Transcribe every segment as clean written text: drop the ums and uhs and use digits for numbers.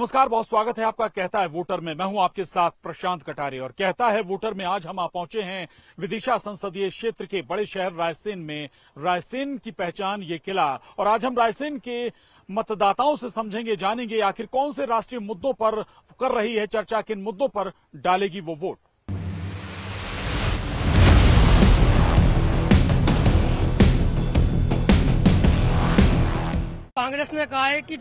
नमस्कार, बहुत स्वागत है आपका कहता है वोटर में। मैं हूं आपके साथ प्रशांत कटारे और कहता है वोटर में आज हम पहुंचे हैं विदिशा संसदीय क्षेत्र के बड़े शहर रायसेन में। रायसेन की पहचान ये किला, और आज हम रायसेन के मतदाताओं से समझेंगे, जानेंगे आखिर कौन से राष्ट्रीय मुद्दों पर कर रही है चर्चा, किन मुद्दों पर डालेगी वो वोट। कांग्रेस ने कहा है कि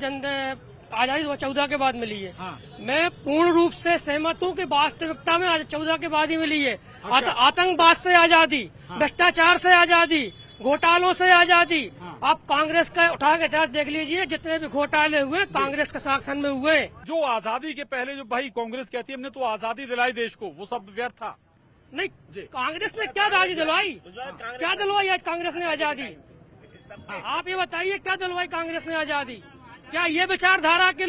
आजादी 2014 के बाद मिली है। हाँ। मैं पूर्ण रूप से सहमत हूँ कि वास्तविकता में 2014 के बाद ही मिली है। अच्छा। आतंकवाद से आजादी, हाँ। भ्रष्टाचार से आजादी, घोटालों से आजादी। हाँ। आप कांग्रेस का उठा के इतिहास देख लीजिए, जितने भी घोटाले हुए कांग्रेस के शासन में हुए। जो आजादी के पहले जो भाई कांग्रेस कहती है हमने तो आजादी दिलाई देश को, वो सब व्यर्थ था। नहीं, कांग्रेस ने क्या आजादी दिलवाई? क्या दिलवाई आज कांग्रेस ने आजादी? आप ये बताइए, क्या दिलवाई कांग्रेस ने आजादी? क्या ये विचारधारा के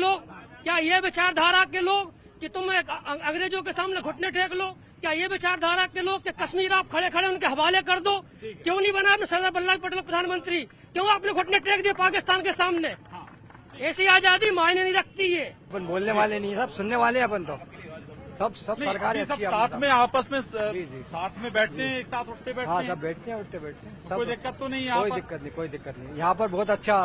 लोग कि तुम अंग्रेजों के सामने घुटने टेक लो? क्या ये विचारधारा के लोग कि कश्मीर आप खड़े खड़े उनके हवाले कर दो? क्यों नहीं बना आपने सरदार वल्लभ भाई पटेल प्रधानमंत्री? क्यों आपने घुटने टेक दिए पाकिस्तान के सामने? ऐसी आजादी मायने नहीं रखती है। अपन बोलने वाले नहीं, सब सुनने वाले अपन तो सब सरकार सब साथ में आपस में साथ में बैठते हैं, एक साथ उठते बैठते हाँ, हैं। सब बैठते हैं उठते बैठते हैं, सब कोई दिक्कत तो नहीं है? कोई दिक्कत नहीं। यहाँ पर बहुत अच्छा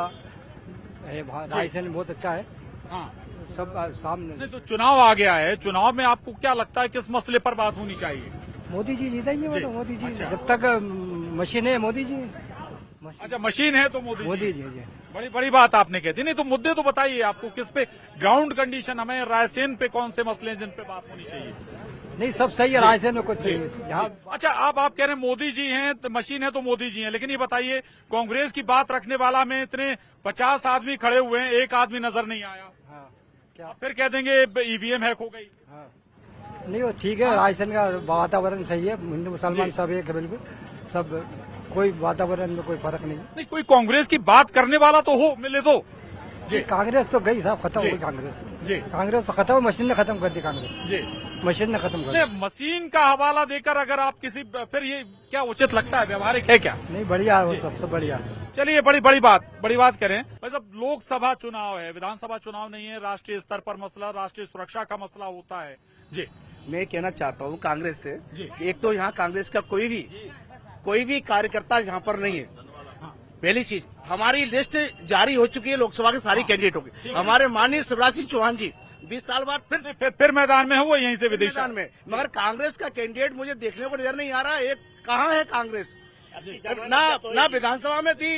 है, रायसेन बहुत अच्छा है। हाँ। सब सामने। नहीं तो चुनाव आ गया है, चुनाव में आपको क्या लगता है किस मसले पर बात होनी चाहिए? मोदी जी जीतेंगे, वो तो मोदी जी। अच्छा। जब तक मशीन है मोदी जी। अच्छा, मशीन है तो मोदी जी। बड़ी बात आपने कह दी। नहीं तो मुद्दे तो बताइए, आपको किस पे ग्राउंड कंडीशन, हमें रायसेन पे कौन से मसले हैं जिन पे बात होनी चाहिए? नहीं, सब सही है रायसेन में, कुछ यहाँ। अच्छा, आप कह रहे हैं मोदी जी हैं तो मशीन है तो मोदी जी हैं, लेकिन ये बताइए कांग्रेस की बात रखने वाला में इतने 50 आदमी खड़े हुए हैं, एक आदमी नजर नहीं आया। हाँ, क्या फिर कह देंगे ईवीएम हैक हो गई। हाँ। नहीं, वो ठीक है, रायसेन का वातावरण सही है, हिंदू मुसलमान सब एक है, बिल्कुल सब, कोई वातावरण में कोई फर्क नहीं। कोई कांग्रेस की बात करने वाला तो हो, मिले तो। कांग्रेस तो गई साहब, खत्म हो गई कांग्रेस तो खत्म, मशीन ने खत्म कर दी कांग्रेस। मशीन ने खत्म कर दी। मशीन का हवाला देकर अगर आप किसी, फिर ये क्या उचित लगता है, व्यवहारिक है क्या? नहीं, बढ़िया है वो, सबसे बढ़िया। चलिए, बड़ी बात करें। बस अब लोकसभा चुनाव है, विधानसभा चुनाव नहीं है। राष्ट्रीय स्तर पर मसला, राष्ट्रीय सुरक्षा का मसला होता है। जी, मैं कहना चाहता हूँ कांग्रेस से कि एक तो यहाँ कांग्रेस का कोई भी कार्यकर्ता यहाँ पर नहीं है। पहली चीज, हमारी लिस्ट जारी हो चुकी है लोकसभा के सारी कैंडिडेटों की। हमारे माननीय शिवराज सिंह चौहान जी 20 साल बाद फिर मैदान में है, वो यहीं से विदिशा मैदान में। मगर कांग्रेस का कैंडिडेट मुझे देखने को नजर नहीं आ रहा। एक कहाँ है कांग्रेस? ना विधानसभा में थी,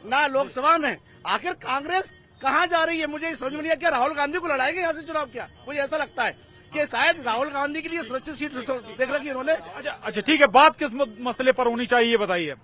ना लोकसभा में। आखिर कांग्रेस कहाँ जा रही है? मुझे समझ में नहीं आया। क्या राहुल गांधी को लड़ाएंगे यहाँ से चुनाव? क्या मुझे ऐसा लगता है कि शायद राहुल गांधी के लिए सुरक्षित सीट देख रखी है उन्होंने। अच्छा, ठीक है। बात किस मसले पर होनी चाहिए बताइए।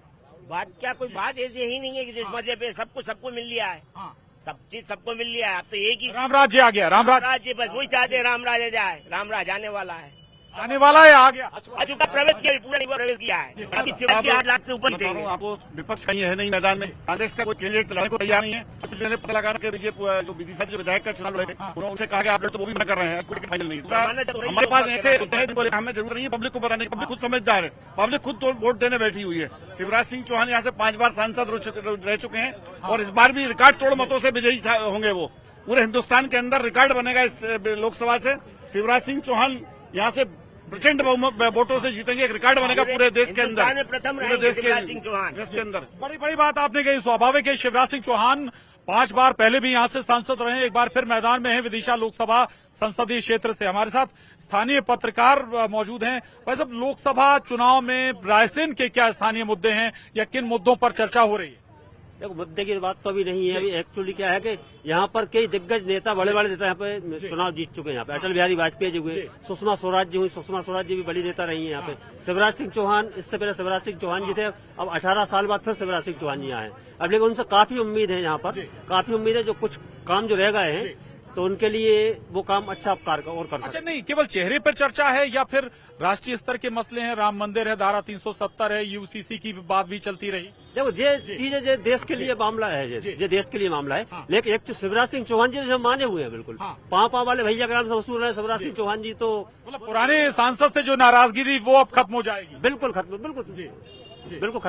बात क्या, कोई बात ऐसी ही नहीं है कि जिस मजे पे सबको मिल लिया है। हाँ। सब चीज सबको मिल लिया है। अब तो एक ही राम राज्य आ गया। राम राज्य, बस वही चाहते हैं, राम राज्य जाए। राम राज्य आने वाला है, आने वाला है, आ गया। अचूका प्रवेश किया, पूरा नहीं प्रवेश किया है। अभी 8 लाख से ऊपर बताऊं आपको, विपक्ष कहीं है नहीं मैदान में। कांग्रेस का कोई कैंडिडेट लड़ने को तैयार नहीं है। पहले पता लगा कि जो विदिशा जो विधायक का चुनाव लड़े थे, उन्होंने उनसे कहा कि आप लोग तो वो भी मना कर रहे हैं, कोई फाइनल नहीं। हमारे पास ऐसे बोले, हमें जरूरत नहीं है पब्लिक को बताने की। पब्लिक खुद समझदार है, पब्लिक खुद तो वोट देने बैठी हुई है। शिवराज सिंह चौहान यहाँ से 5 बार सांसद रह चुके हैं और इस बार भी रिकॉर्ड तोड़ मतों से विजयी होंगे। वो पूरे हिन्दुस्तान के अंदर रिकॉर्ड बनेगा इस लोकसभा से। शिवराज सिंह चौहान यहाँ से प्रचंड वोटों से जीतेंगे, एक रिकॉर्ड बनेगा पूरे देश के अंदर, पूरे देश के अंदर। बड़ी बात आपने कही। स्वाभाविक है, शिवराज सिंह चौहान 5 बार पहले भी यहाँ से सांसद रहे, एक बार फिर मैदान में है विदिशा लोकसभा संसदीय क्षेत्र से। हमारे साथ स्थानीय पत्रकार मौजूद हैं। वैसे लोकसभा चुनाव में रायसेन के क्या स्थानीय मुद्दे हैं या किन मुद्दों पर चर्चा हो रही है? देखो, मुद्दे की बात तो अभी नहीं है। अभी एक्चुअली क्या है कि यहाँ पर कई दिग्गज नेता, बड़े नेता यहाँ पे चुनाव जीत चुके हैं। यहाँ पे अटल बिहारी वाजपेयी जी हुए, सुषमा स्वराज जी हुई। सुषमा स्वराज जी भी बड़ी नेता रही है यहाँ पे। शिवराज सिंह चौहान, इससे पहले शिवराज सिंह चौहान जी थे। अब 18 साल बाद फिर शिवराज सिंह चौहान जी आए। अब लेकिन उनसे काफी उम्मीद है, यहाँ पर काफी उम्मीद है। जो कुछ काम जो रह गए हैं तो उनके लिए वो काम अच्छा कार्य और कर सकते। अच्छा, नहीं केवल चेहरे पर चर्चा है या फिर राष्ट्रीय स्तर के मसले हैं? राम मंदिर है, धारा 370 है, यूसीसी की बात भी चलती रही। देखो, ये चीजें देश के लिए मामला है, ये देश के लिए मामला है। लेकिन एक तो शिवराज सिंह चौहान जी जो माने हुए हैं बिल्कुल, पापा वाले भैया के नाम से वसूल रहे शिवराज सिंह चौहान जी, तो मतलब पुराने सांसद से जो नाराजगी थी वो अब खत्म हो जाएगी। बिल्कुल खत्म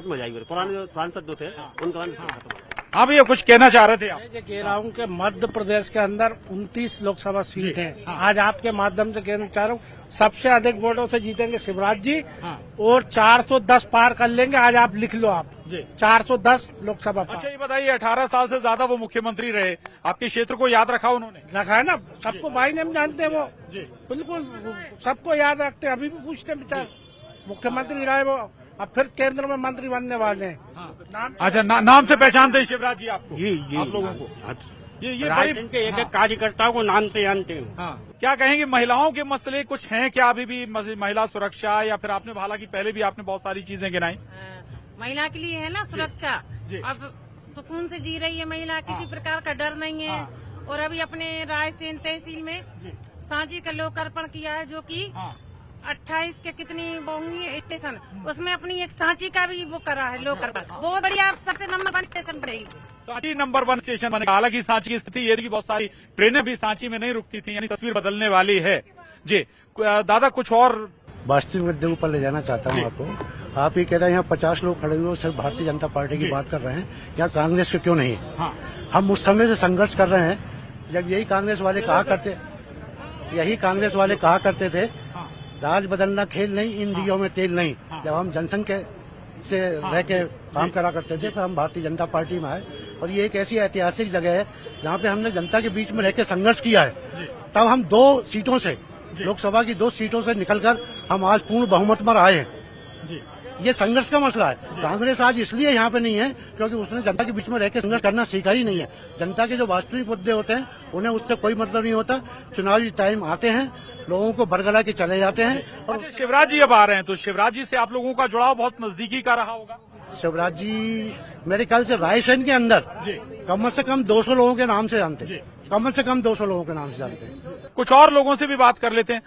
हो जाएगी। पुराने जो सांसद जो थे उनका खत्म हो जाएगा। आप ये कुछ कहना चाह रहे थे आप? मैं कह रहा हूँ कि मध्य प्रदेश के अंदर 29 लोकसभा सीट है। आज आपके माध्यम से कहना चाह रहा हूँ, सबसे अधिक वोटों से जीतेंगे शिवराज जी और 410 पार कर लेंगे। आज आप लिख लो, आप 410 लोकसभा पार। अच्छा ये बताइए, 18 साल से ज्यादा वो मुख्यमंत्री रहे, आपके क्षेत्र को याद रखा उन्होंने? रखा है ना, सबको भाई ने हम जानते हैं वो, बिल्कुल सबको याद रखते हैं। अभी भी पूछते हैं बेचार, मुख्यमंत्री रहे वो, अब फिर केंद्र में मंत्री बनने वाले हैं। नाम अच्छा नाम से पहचानते हैं शिवराज जी आपको? जी आप लोगों को ये बड़ी राजनीति के एक एक कार्यकर्ताओं को नाम से जानते हैं। हाँ, क्या कहेंगे महिलाओं के मसले कुछ हैं क्या अभी भी? महिला सुरक्षा या फिर आपने हालांकि पहले भी आपने बहुत सारी चीजें गिनाई। महिला के लिए है ना सुरक्षा, जी। अब सुकून से जी रही है महिला, किसी प्रकार का डर नहीं है। और अभी अपने रायसेन तहसील में सांची का लोकार्पण किया है, जो कि 28 के कितनी वो हुई स्टेशन, उसमें अपनी एक सांची का भी वो करा है लोकार्पण। बहुत बढ़िया, सबसे नंबर 1 स्टेशन बनेगी। सांची नंबर 1 स्टेशन बनेगा। हालांकि सांची की स्थिति ये थी कि बहुत सारी ट्रेनें भी सांची में नहीं रुकती थी, यानी तस्वीर बदलने वाली है। जी दादा, कुछ और वास्तविक मुद्दे के ऊपर ले जाना चाहता हूं आपको। आप ये कह रहे हैं यहाँ 50 लोग खड़े हुए सिर्फ भारतीय जनता पार्टी की बात कर रहे हैं, यहाँ कांग्रेस के क्यों नहीं है? हम उस समय से संघर्ष कर रहे हैं जब यही कांग्रेस वाले कहा करते थे राज बदलना खेल नहीं, इन दियों में तेल नहीं। जब हम जनसंघ से रह के काम करा करते थे, फिर हम भारतीय जनता पार्टी में आए और ये एक ऐसी ऐतिहासिक जगह है जहाँ पे हमने जनता के बीच में रह के संघर्ष किया है। तब हम 2 सीटों से, लोकसभा की 2 सीटों से निकलकर हम आज पूर्ण बहुमत पर आए हैं। ये संघर्ष का मसला है। कांग्रेस आज इसलिए यहाँ पे नहीं है क्योंकि उसने जनता के बीच में रह के संघर्ष करना सीखा ही नहीं है। जनता के जो वास्तविक मुद्दे होते हैं उन्हें उससे कोई मतलब नहीं होता। चुनावी टाइम आते हैं, लोगों को बरगला के चले जाते हैं। और अच्छा, शिवराज जी अब आ रहे हैं, तो शिवराज जी से आप लोगों का जुड़ाव बहुत नजदीकी का रहा होगा। शिवराज जी मेरे ख्याल से रायसेन के अंदर कम से कम 200 लोगों के नाम से जानते हैं, कम से कम 200 लोगों के नाम से जानते हैं। कुछ और लोगों से भी बात कर लेते हैं।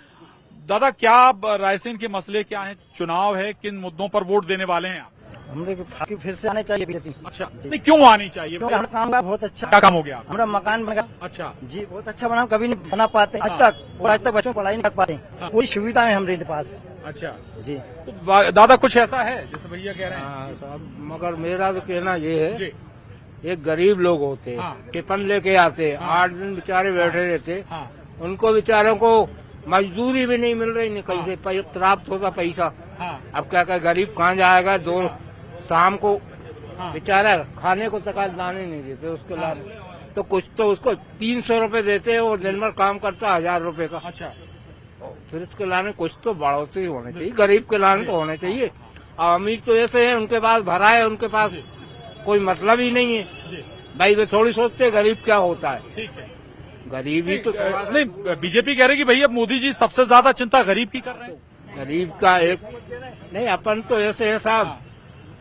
दादा, क्या रायसेन के मसले क्या हैं? चुनाव है, किन मुद्दों पर वोट देने वाले हैं आप? हमें फिर से आने चाहिए बीजेपी। अच्छा, नहीं क्यों आनी चाहिए? क्योंकि हमारा काम बहुत अच्छा, क्या काम हो गया? हमारा मकान बन गया। अच्छा जी, बहुत अच्छा बना, कभी नहीं बना पाते आज तक, और आज तक बच्चों को पढ़ाई नहीं कर पाते। पूरी सुविधा है हमारे पास। अच्छा जी, तो दादा कुछ ऐसा है जैसे भैया कह रहे हैं? साहब, मगर मेरा तो कहना ये है, जी एक गरीब लोग होते, टिफिन लेके आते, 8 दिन बेचारे बैठे रहते, उनको बेचारों को मजदूरी भी नहीं मिल रही, निकल से प्राप्त होता पैसा। अब क्या गरीब कहाँ जाएगा? 2 शाम को बेचारा खाने को तक दाने नहीं देते उसके लाभ, तो कुछ तो उसको 300 रुपए देते हैं और दिन भर काम करता 1000 रुपए का। अच्छा, फिर उसके लाने कुछ तो बढ़ोतरी होने चाहिए, गरीब के लाने तो होने चाहिए। और अमीर तो ऐसे है, उनके पास भरा है, उनके पास कोई मतलब ही नहीं है भाई। वे थोड़ी सोचते गरीब क्या होता है। ठीक है, गरीब ही तो नहीं, बीजेपी कह रही कि भैया मोदी जी सबसे ज्यादा चिंता गरीब की कर रहे हैं। गरीब का एक नहीं, अपन तो ऐसे है साहब,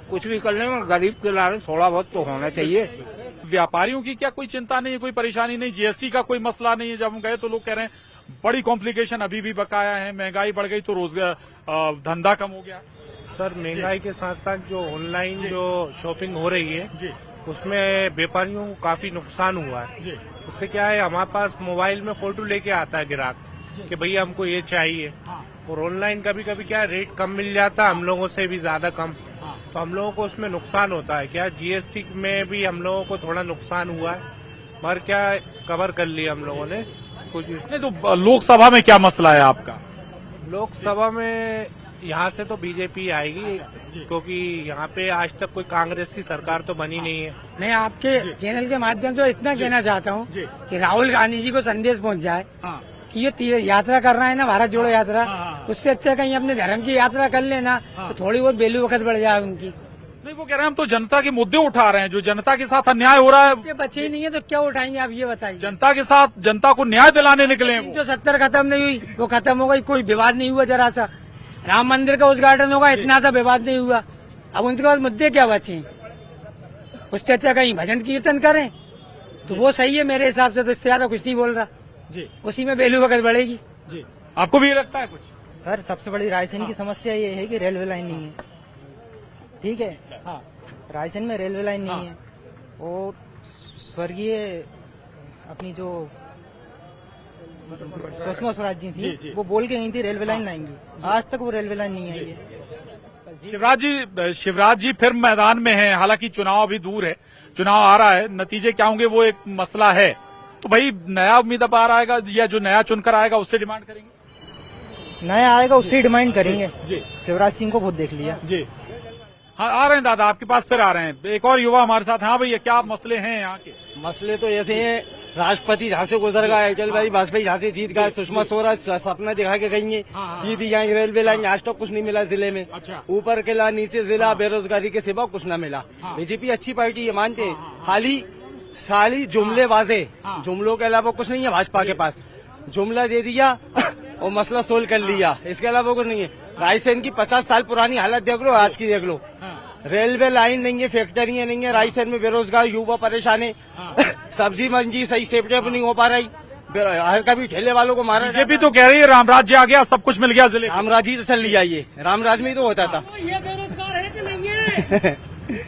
कुछ भी कर लेंगे, गरीब के लाने थोड़ा बहुत तो होना चाहिए। व्यापारियों की क्या कोई चिंता नहीं है, कोई परेशानी नहीं? जीएसटी का कोई मसला नहीं है? जब हम गए तो लोग कह रहे हैं बड़ी कॉम्प्लिकेशन अभी भी बकाया है, महंगाई बढ़ गई तो रोजगार धंधा कम हो गया। सर, महंगाई के साथ साथ जो ऑनलाइन जो शॉपिंग हो रही है उसमें व्यापारियों को काफी नुकसान हुआ है। उससे क्या है, हमारे पास मोबाइल में फोटो लेके आता है ग्राहक कि भैया हमको ये चाहिए, और ऑनलाइन कभी कभी क्या रेट कम मिल जाता है, हम लोगों से भी ज्यादा कम, तो हम लोगों को उसमें नुकसान होता है। क्या जीएसटी में भी हम लोगों को थोड़ा नुकसान हुआ है, मगर क्या कवर कर लिया हम लोगों ने कुछ। नहीं तो लोकसभा में क्या मसला है आपका? लोकसभा में यहाँ से तो बीजेपी आएगी, क्योंकि यहाँ पे आज तक कोई कांग्रेस की सरकार तो बनी नहीं है। मैं आपके चैनल के माध्यम से इतना कहना चाहता हूँ कि राहुल गांधी जी को संदेश पहुँच जाए कि ये तीर्थ यात्रा कर रहे हैं ना, भारत जोड़ो यात्रा, उससे अच्छा कहीं अपने धर्म की यात्रा कर लेना, तो थोड़ी बहुत वैल्यू वक्त बढ़ जाए उनकी। नहीं, वो कह रहे हैं हम तो जनता के मुद्दे उठा रहे हैं, जो जनता के साथ अन्याय हो रहा है। ये बच्चे ही नहीं है तो क्या उठाएंगे आप, ये बताइए। जनता के साथ, जनता को न्याय दिलाने निकले हैं वो। 370 खत्म नहीं हुई, वो खत्म हो गई, कोई विवाद नहीं हुआ जरा सा। राम मंदिर का उद्घाटन होगा, इतना सा विवाद नहीं हुआ। अब उनके पास मुद्दे क्या बचे? उससे अच्छा कहीं भजन कीर्तन करें तो वो सही है मेरे हिसाब से, तो इससे ज्यादा कुछ नहीं बोल रहा जी। उसी में वैल्यू वक्त बढ़ेगी जी। आपको भी ये लगता है कुछ? सर, सबसे बड़ी रायसेन की समस्या ये है कि रेलवे लाइन नहीं है। ठीक है, रायसेन में रेलवे लाइन नहीं है, और स्वर्गीय अपनी जो सुषमा स्वराज जी थी, वो बोल के गई थी रेलवे लाइन लाएंगी, आज तक वो रेलवे लाइन नहीं आई है। शिवराज जी फिर मैदान में हैं, हालांकि चुनाव अभी दूर है, चुनाव आ रहा है, नतीजे क्या होंगे वो एक मसला है। तो भाई नया उम्मीदवार आएगा या जो नया चुनकर आएगा उससे डिमांड करेंगे? नया आएगा उससे डिमांड करेंगे जी। शिवराज सिंह को बहुत देख लिया जी। हाँ, आ रहे हैं दादा आपके पास, फिर आ रहे हैं एक और युवा हमारे साथ। हाँ भैया, क्या मसले हैं यहाँ के? मसले तो ऐसे हैं, राष्ट्रपति जहाँ से गुजर गए, अटल बिहारी वाजपेयी जहाँ से जीत गए, सुषमा स्वराज सपना दिखा के गई है, जीत जाएंगे रेलवे लाइन, आज तक कुछ नहीं मिला जिले में। अच्छा। ऊपर किला नीचे जिला, बेरोजगारी के सिवा कुछ न मिला। बीजेपी अच्छी पार्टी है, मानते हैं, खाली जुमलेबाजे, जुमलों के अलावा कुछ नहीं है भाजपा के पास। जुमला दे दिया और मसला सोल्व कर लिया, इसके अलावा कुछ नहीं है। रायसेन की 50 साल पुरानी हालत देख लो, आज की देख लो। रेलवे लाइन नहीं है, फैक्ट्रियां नहीं है, रायसेन में बेरोजगार युवा परेशान है, सब्जी मंडी सही सेफ्टी नहीं हो पा रही, हर कभी ठेले वालों को मारा। बीजेपी तो कह रही है रामराज्य आ गया, सब कुछ मिल गया जिले। रामराज्य तो चल लिया, ये रामराज में ही तो होता था। ये बेरोजगार है कि नहीं है?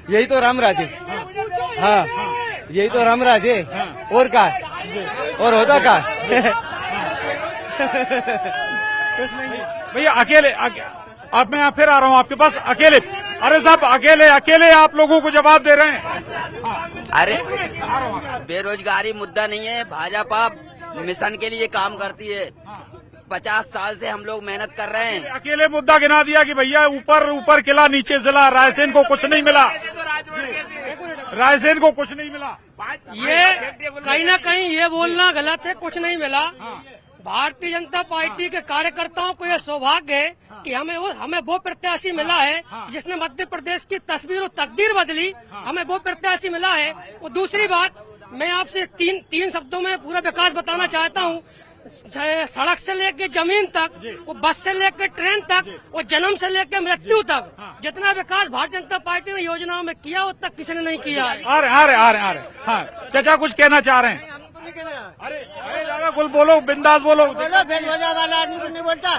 यही तो रामराज है। हाँ, यही तो रामराज है, और क्या और होता क्या? कुछ नहीं भैया, अकेले अब मैं फिर आ रहा हूँ आपके पास, अकेले। अरे साहब, अकेले आप लोगों को जवाब दे रहे हैं। अरे बेरोजगारी मुद्दा नहीं है, भाजपा मिशन के लिए काम करती है। 50 साल से हम लोग मेहनत कर रहे हैं। अकेले मुद्दा गिना दिया कि भैया ऊपर किला नीचे जिला, रायसेन को कुछ नहीं मिला, रायसेन को कुछ नहीं मिला। ये कहीं ना कहीं ये बोलना गलत है, कुछ नहीं मिला। भारतीय जनता पार्टी के कार्यकर्ताओं को यह सौभाग्य है कि हमें वो प्रत्याशी मिला है जिसने मध्य प्रदेश की तस्वीर और तकदीर बदली। हमें वो प्रत्याशी मिला है। और दूसरी बात, मैं आपसे तीन शब्दों में पूरा विकास बताना चाहता हूँ। सड़क से लेकर जमीन तक, वो बस से लेकर ट्रेन तक, और जन्म से लेकर मृत्यु तक, जितना विकास भारतीय जनता पार्टी ने योजनाओं में किया उतना किसी ने नहीं किया है। आ रहे। हाँ, चाचा कुछ कहना चाह रहे हैं? अरे ज्यादा कुल बोलो, बिंदास बोलो। बेरोजगार वाला आदमी कुछ नहीं बोलता,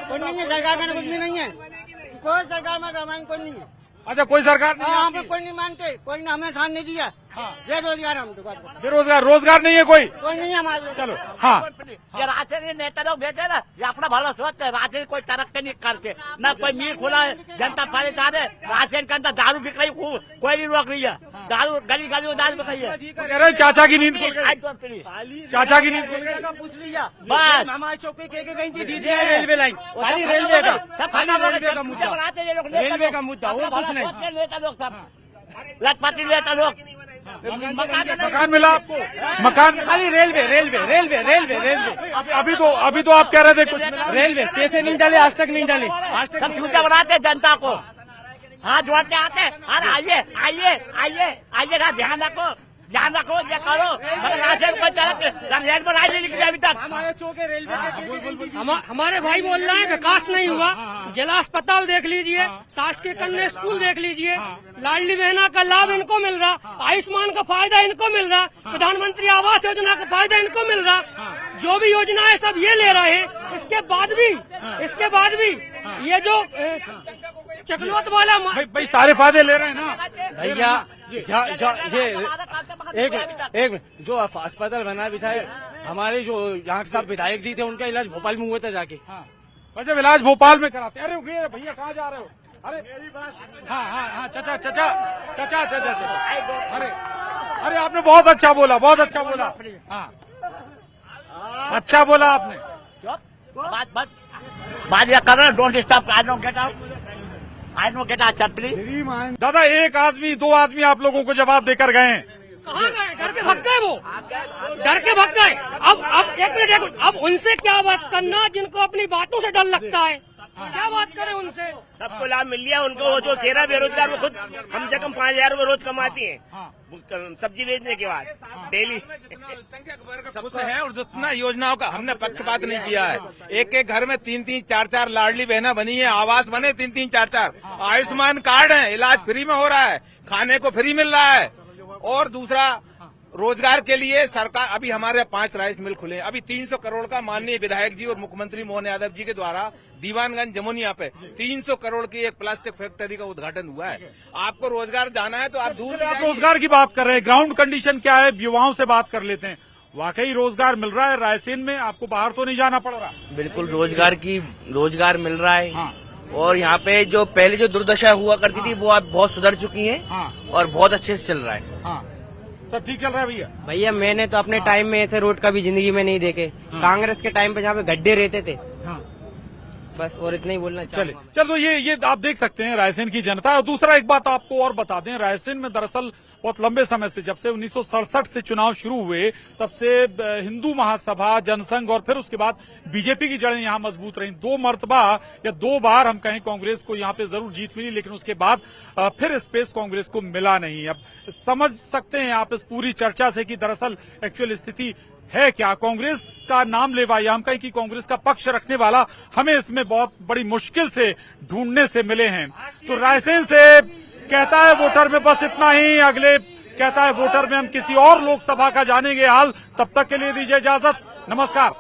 कुछ नहीं है, सरकार का कुछ भी नहीं है, कोई सरकार में कमाई कोई नहीं है। अच्छा, कोई सरकार नहीं? यहाँ पे कोई नहीं मानते, कोई ने हमें साथ नहीं दिया। बेरोजगार हम तो बेरोजगार, रोजगार नहीं है कोई नहीं है हमारे। चलो, हाँ, ये राशन नेता लोग बैठे ना, ये अपना भला सोचते हैं, राशन कोई तरक्की नहीं करते, न कोई मील खुला है, जनता परेशान है। राशन के अंदर दारू बिक रही, कोई नहीं रोक रही है, दारू गली में दारू बिक रही है। कह रहे चाचा की नींद खुल गई, चाचा की नींद खुल गई। पूछ लिया बस, हमारे चौकी के गई थी दीदी है रेलवे लाइन, खाली रेलवे का, खाली रेलवे का मुद्दा, रेलवे का मुद्दा, और कुछ नहीं। नेता लोग सब लखपति नेता लोग, मकान मिला आपको? मकान खाली रेलवे। अभी तो आप कह रहे थे कुछ रेलवे पैसे नहीं डाले, आज तक नहीं डाले, आज तक सब झूठा बनाते जनता को, हाथ जोड़ते आते। अरे आइए ना, ध्यान रखो, ये करो, मगर राशन कोई रेल पर नहीं निकली अभी तक। हमारे चौके रेलवे हमारे भाई बोल रहे हैं विकास नहीं हुआ। जिला अस्पताल देख लीजिए, शासकीय कन्या स्कूल देख लीजिए, लाडली बहना का लाभ इनको मिल रहा, आयुष्मान का फायदा इनको मिल रहा, प्रधानमंत्री आवास योजना का फायदा इनको मिल रहा, जो भी योजना है सब ये ले रहे हैं। इसके बाद भी ये जो चकलोत वाला भाई सारे फायदे ले रहे हैं ना भैया। एक जो अस्पताल बना है, हमारे जो यहाँ के सब विधायक जी थे, उनका इलाज भोपाल में हुआ था जाके। अच्छा, इलाज भोपाल में कराते? अरे रुकिए भैया, कहाँ जा रहे हो? अरे मेरी बात, हाँ, चाचा। अरे आपने बहुत अच्छा बोला, हाँ, अच्छा बोला आपने। बात कर रहे, don't disturb, I know get out sir please. दादा, एक आदमी 2 आदमी आप लोगों को जवाब देकर गए हैं। कहाँ गए? डर के भग गए वो, डर के भग गए। अब एक मिनट, अब उनसे क्या बात करना जिनको अपनी बातों से डर लगता है? क्या बात करें उनसे? सबको लाभ मिल लिया उनको। वो जो 13 बेरोजगार, वो खुद कम से कम 5,000 रूपये रोज कमाती हैं सब्जी बेचने के बाद डेली। सबको है, और जितना योजनाओं का हमने पक्षपात नहीं किया है। एक घर में 3-3, 4-4 लाडली बहना बनी है, आवास बने 3-3, 4-4, आयुष्मान कार्ड है, इलाज फ्री में हो रहा है, खाने को फ्री मिल रहा है। और दूसरा, रोजगार के लिए सरकार, अभी हमारे 5 राइस मिल खुले हैं। अभी 300 करोड़ का माननीय विधायक जी और मुख्यमंत्री मोहन यादव जी के द्वारा दीवानगंज जमुनिया पे 300 करोड़ की एक प्लास्टिक फैक्ट्री का उद्घाटन हुआ है। आपको रोजगार जाना है तो आप दूर, आप रोजगार की बात कर रहे हैं, ग्राउंड कंडीशन क्या है? युवाओं से बात कर लेते हैं। वाकई रोजगार मिल रहा है रायसेन में? आपको बाहर तो नहीं जाना पड़ रहा? बिल्कुल रोजगार मिल रहा है। और यहाँ पे जो पहले जो दुर्दशा हुआ करती थी वो अब बहुत सुधर चुकी है और बहुत अच्छे से चल रहा है। सब ठीक चल रहा है भैया? भैया मैंने तो अपने टाइम में ऐसे रोड कभी जिंदगी में नहीं देखे। कांग्रेस के टाइम पे जहाँ पे गड्ढे रहते थे, बस और इतना ही बोलना चलिए चलो ये आप देख सकते हैं रायसेन की जनता। और दूसरा एक बात आपको और बता दें, रायसेन में दरअसल बहुत लंबे समय से, जब से 1967 से चुनाव शुरू हुए तब से हिंदू महासभा, जनसंघ और फिर उसके बाद बीजेपी की जड़ें यहां मजबूत रही। 2 मर्तबा या 2 बार हम कहें कांग्रेस को यहां पे जरूर जीत मिली, लेकिन उसके बाद फिर स्पेस कांग्रेस को मिला नहीं। अब समझ सकते हैं आप इस पूरी चर्चा से कि दरअसल एक्चुअल स्थिति है क्या। कांग्रेस का नाम लेवा या हम कहें कि कांग्रेस का पक्ष रखने वाला हमें इसमें बहुत बड़ी मुश्किल से ढूंढने से मिले हैं। तो रायसेन से कहता है वोटर में बस इतना ही, अगले कहता है वोटर में हम किसी और लोकसभा का जानेंगे हाल। तब तक के लिए दीजिए इजाजत, नमस्कार।